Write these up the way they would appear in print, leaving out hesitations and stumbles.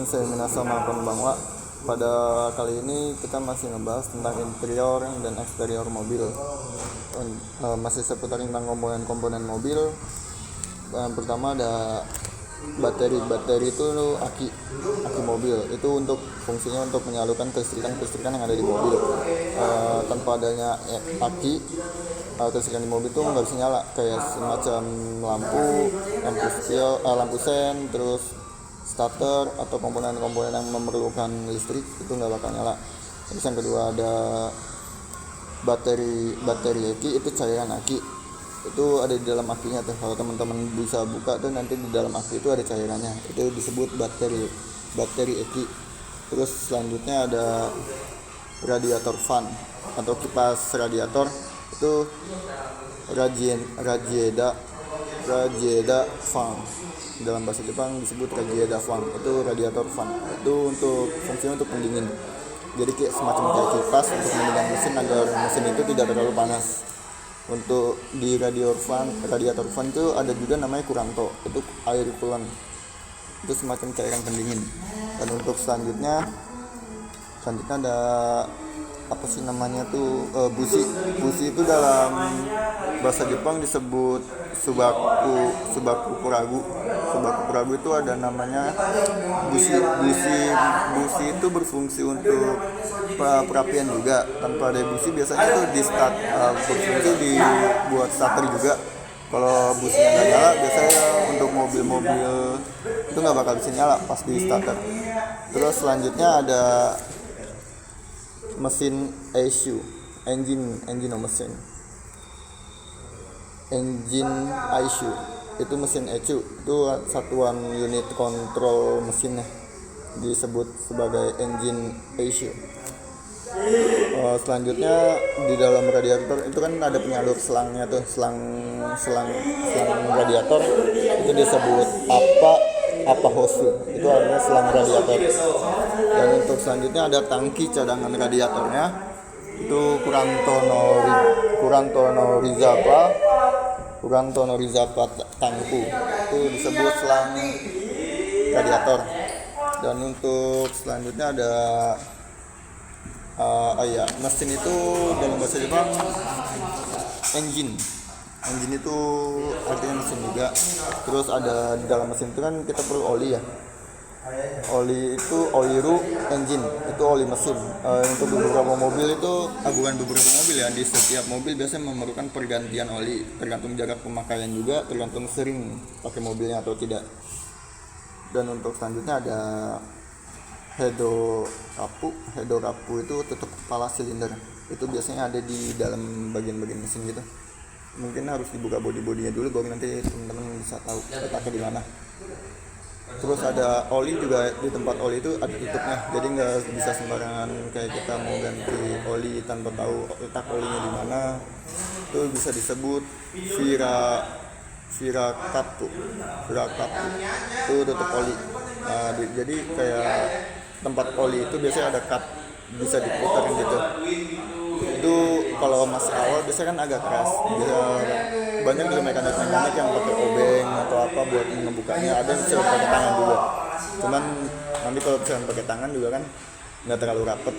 Saya Minasama Konbanwa. Pada kali ini kita masih ngebahas tentang interior dan eksterior mobil. Masih seputar tentang komponen-komponen mobil. Yang pertama ada bateri. Bateri itu aki mobil. Itu untuk fungsinya untuk menyalurkan kelistrikan yang ada di mobil. Tanpa adanya aki, kelistrikan di mobil itu nggak bisa nyala, kayak semacam lampu sen, terus starter atau komponen-komponen yang memerlukan listrik itu nggak bakal nyala. Terus yang kedua ada bateri aki, itu cairan aki, itu ada di dalam akinya tuh. Kalau teman-teman bisa buka tuh, nanti di dalam aki itu ada cairannya, itu disebut bateri aki. Terus selanjutnya ada radiator fan atau kipas radiator, itu Rajieda fan. Dalam bahasa Jepang disebut Rajieda fan, itu radiator fan. Itu untuk fungsinya untuk pendingin. Jadi kayak semacam kayak kipas untuk mendingin mesin agar mesin itu tidak terlalu panas. Untuk di radiator fan itu ada juga namanya Kuranto, itu air coolant. Itu semacam cairan pendingin. Dan untuk selanjutnya ada apa sih namanya tuh, busi itu dalam bahasa Jepang disebut subaku kuragu itu ada namanya busi itu berfungsi untuk perapian juga. Tanpa ada busi biasanya tuh di start, berfungsi dibuat starter juga. Kalau businya nggak nyala, biasanya untuk mobil-mobil itu nggak bakal bisa nyala pas di starter. Terus selanjutnya ada mesin ECU, engine ECU. Itu mesin ECU, itu satuan unit kontrol mesinnya, disebut sebagai engine ECU. Selanjutnya di dalam radiator itu kan ada penyalur selangnya tuh, selang radiator itu disebut apa hosu, itu artinya selang radiator. Dan untuk selanjutnya ada tangki cadangan radiatornya, itu Kuranto Norizapa tangku, itu disebut selang radiator. Dan untuk selanjutnya ada mesin itu dalam bahasa Jepang engine itu artinya mesin juga. Terus ada di dalam mesin itu kan kita perlu oli ya. Oli itu oiru engine, itu oli mesin. Untuk beberapa mobil itu, bukan beberapa mobil ya, di setiap mobil biasanya memerlukan pergantian oli, tergantung jarak pemakaian juga, tergantung sering pakai mobilnya atau tidak. Dan untuk selanjutnya ada hedorapu itu tutup kepala silinder, itu biasanya ada di dalam bagian-bagian mesin gitu. Mungkin harus dibuka bodi-bodinya dulu baru nanti teman-teman bisa tahu letaknya di mana. Terus ada oli juga, di tempat oli itu ada tutupnya, jadi nggak bisa sembarangan kayak kita mau ganti oli tanpa tahu letak olinya di mana. Itu bisa disebut Virakapu itu tutup oli. Jadi kayak tempat oli itu biasanya ada cup, bisa diputar gitu. Itu kalau masih awal biasanya kan agak keras. Banyak juga mekanik yang pakai obeng atau apa buat ngebukanya, ada yang bisa pakai tangan juga. Cuman nanti kalau misalnya pakai tangan juga kan nggak terlalu rapet.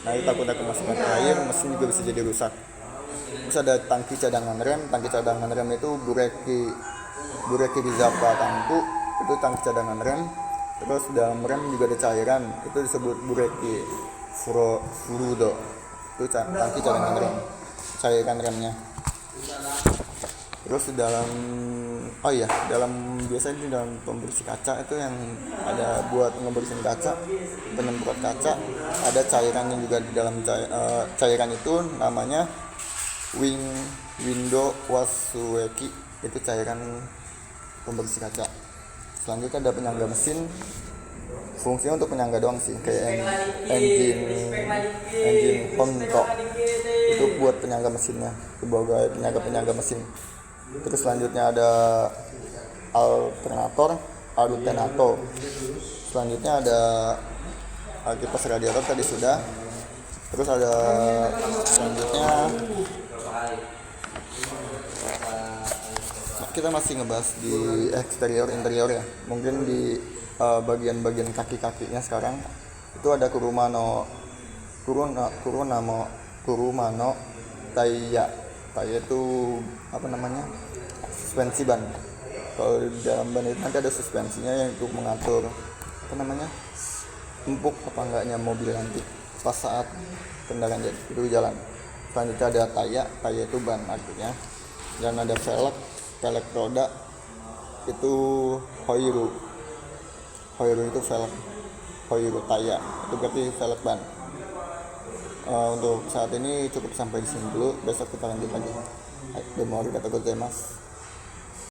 Nah, itu takutnya kemasukan air, mesin juga bisa jadi rusak. Terus ada tangki cadangan rem itu bureki Rizapa tangku, itu tangki cadangan rem. Terus dalam rem juga ada cairan, itu disebut bureki furudo, itu tangki cadangan rem, cairan remnya. Terus biasanya di dalam pembersih kaca itu yang ada buat ngebersihin kaca, penyemprot kaca, ada cairannya juga di dalam cairan itu namanya window wasueki, itu cairan pembersih kaca. Selanjutnya ada penyangga mesin, fungsinya untuk penyangga doang sih, kayak engine konto, itu buat penyangga mesinnya, sebagai penyangga mesin. Terus selanjutnya ada alternator. Selanjutnya ada kipas radiator tadi sudah. Terus ada selanjutnya kita masih ngebahas di eksterior interior ya. Mungkin di bagian-bagian kaki-kakinya sekarang itu ada Kurumano Taiya. Taiya itu apa namanya? Suspensi ban. Kalau di dalam ban itu nanti ada suspensinya yang untuk mengatur apa namanya? Empuk apa enggaknya mobil nanti pas saat kendaraan itu jalan. Selanjutnya ada Taiya itu ban artinya. Dan ada velg roda itu Hoiru itu velg Hoiru Taiya itu berarti velg ban. Untuk saat ini cukup sampai di sini dulu, besok kita lanjut lagi. Domo arigatou gozaimasu.